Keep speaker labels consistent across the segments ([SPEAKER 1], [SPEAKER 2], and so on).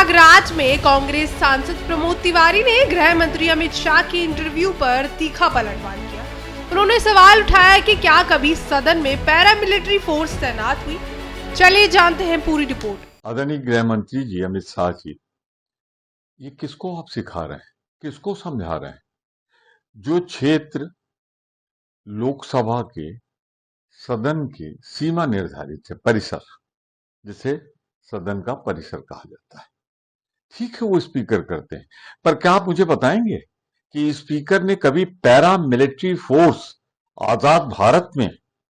[SPEAKER 1] प्रयागराज में कांग्रेस सांसद प्रमोद तिवारी ने गृह मंत्री अमित शाह के इंटरव्यू पर तीखा पलटवार किया। उन्होंने सवाल उठाया कि क्या कभी सदन में पैरामिलिट्री फोर्स तैनात हुई। चलिए जानते हैं पूरी रिपोर्ट।
[SPEAKER 2] आदरणीय गृह मंत्री जी अमित शाह जी, ये किसको आप सिखा रहे हैं, किसको समझा रहे हैं? जो क्षेत्र लोकसभा के सदन की सीमा निर्धारित है, परिसर, जिसे सदन का परिसर कहा जाता है, ठीक है, वो स्पीकर करते हैं। पर क्या आप मुझे बताएंगे कि स्पीकर ने कभी पैरा मिलिट्री फोर्स आजाद भारत में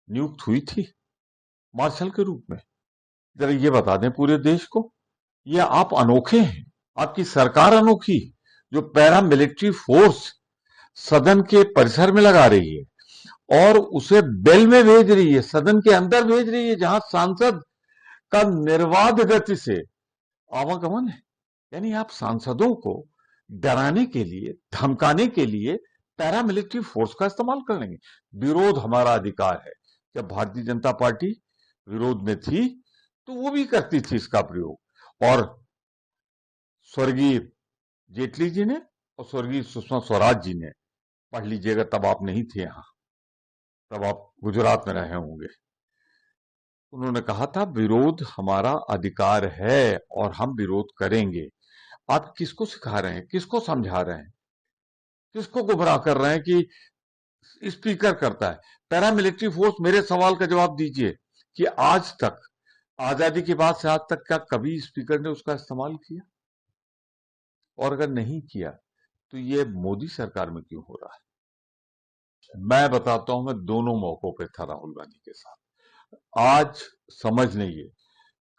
[SPEAKER 2] नियुक्त हुई थी मार्शल के रूप में? जरा ये बता दें पूरे देश को। ये आप अनोखे हैं, आपकी सरकार अनोखी, जो पैरा मिलिट्री फोर्स सदन के परिसर में लगा रही है और उसे बेल में भेज रही है, सदन के अंदर भेज रही है, जहां सांसद का निर्बाध गति से आवागमन है। यानी आप सांसदों को डराने के लिए, धमकाने के लिए पैरामिलिट्री फोर्स का इस्तेमाल कर लेंगे। विरोध हमारा अधिकार है। जब भारतीय जनता पार्टी विरोध में थी तो वो भी करती थी इसका प्रयोग, और स्वर्गीय जेटली जी ने और स्वर्गीय सुषमा स्वराज जी ने, पढ़ लीजिएगा, तब आप नहीं थे यहां, तब आप गुजरात में रहे होंगे, उन्होंने कहा था विरोध हमारा अधिकार है और हम विरोध करेंगे। आप किसको सिखा रहे हैं, किसको समझा रहे हैं, किसको गुमराह कर रहे हैं कि स्पीकर करता है पैरामिलिट्री फोर्स? मेरे सवाल का जवाब दीजिए कि आज तक, आजादी के बाद से आज तक, क्या कभी स्पीकर ने उसका इस्तेमाल किया? और अगर नहीं किया तो ये मोदी सरकार में क्यों हो रहा है? मैं बताता हूं, मैं दोनों मौकों पे था राहुल गांधी के साथ। आज समझ लीजिए,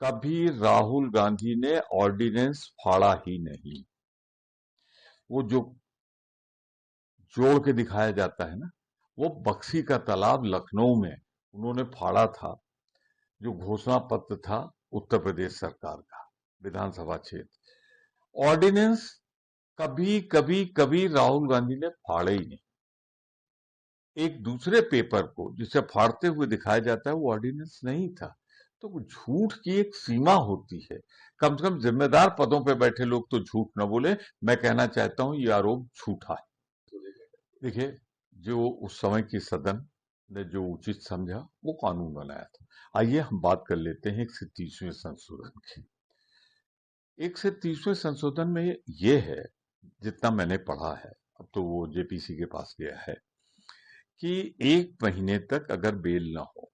[SPEAKER 2] कभी राहुल गांधी ने ऑर्डिनेंस फाड़ा ही नहीं। वो जो जोड़ के दिखाया जाता है ना, वो बक्सी का तालाब लखनऊ में उन्होंने फाड़ा था, जो घोषणा पत्र था उत्तर प्रदेश सरकार का, विधानसभा क्षेत्र। ऑर्डिनेंस कभी कभी कभी राहुल गांधी ने फाड़े ही नहीं। एक दूसरे पेपर को जिसे फाड़ते हुए दिखाया जाता है, वो ऑर्डिनेंस नहीं था। तो झूठ की एक सीमा होती है। कम से कम जिम्मेदार पदों पर बैठे लोग तो झूठ न बोले। मैं कहना चाहता हूं ये आरोप झूठा है। देखिए, जो उस समय की सदन ने जो उचित समझा वो कानून बनाया था। आइए हम बात कर लेते हैं 130वें संशोधन की। 130वें संशोधन में ये है, जितना मैंने पढ़ा है, अब तो वो जेपीसी के पास गया है, कि 1 महीने तक अगर बेल ना हो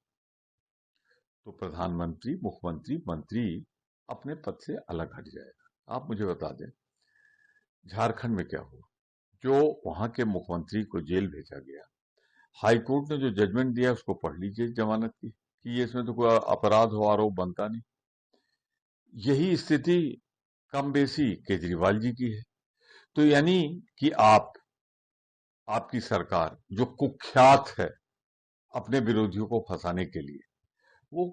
[SPEAKER 2] तो प्रधानमंत्री, मुख्यमंत्री, मंत्री अपने पद से अलग हट जाएगा। आप मुझे बता दें, झारखंड में क्या हुआ? जो वहां के मुख्यमंत्री को जेल भेजा गया, हाईकोर्ट ने जो जजमेंट दिया उसको पढ़ लीजिए, जमानत की, कि ये इसमें तो कोई अपराध हो, आरोप बनता नहीं। यही स्थिति कम बेसी केजरीवाल जी की है। तो यानी कि आपकी सरकार जो कुख्यात है अपने विरोधियों को फंसाने के लिए, वो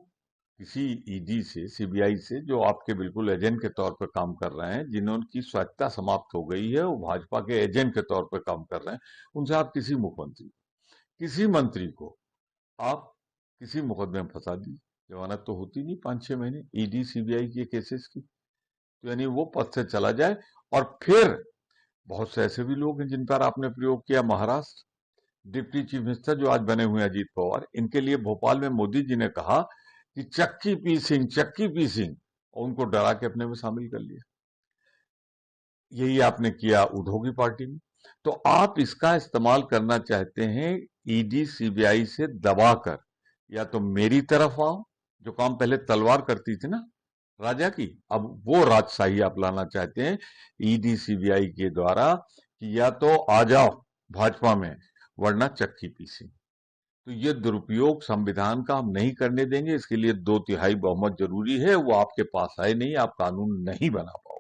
[SPEAKER 2] किसी ईडी से, सीबीआई से, जो आपके बिल्कुल एजेंट के तौर पर काम कर रहे हैं, जिन्होंने स्वायत्ता समाप्त हो गई है, वो भाजपा के एजेंट के तौर पर काम कर रहे हैं, उनसे आप किसी मुख्यमंत्री, किसी मंत्री को आप किसी मुकदमे में फंसा दी, जमानत तो होती नहीं 5-6 महीने ईडी सीबीआई के केसेस की। तो यानी वो पद से चला जाए। और फिर बहुत से ऐसे भी लोग हैं जिन पर आपने प्रयोग किया। महाराष्ट्र डिप्टी चीफ मिनिस्टर जो आज बने हुए अजीत पवार, इनके लिए भोपाल में मोदी जी ने कहा कि चक्की पीसिंग, चक्की पीसिंग, और उनको डरा के अपने में शामिल कर लिया। यही आपने किया उद्धव की पार्टी में। तो आप इसका इस्तेमाल करना चाहते हैं ईडी सीबीआई से दबाकर, या तो मेरी तरफ आओ, जो काम पहले तलवार करती थी ना राजा की, अब वो राजशाही आप लाना चाहते हैं ईडी सीबीआई के द्वारा, कि या तो आ जाओ भाजपा में, वरना चक्की पीसी। तो ये दुरुपयोग संविधान का हम नहीं करने देंगे। इसके लिए 2/3 बहुमत जरूरी है, वो आपके पास है नहीं, आप कानून नहीं बना पाओगे।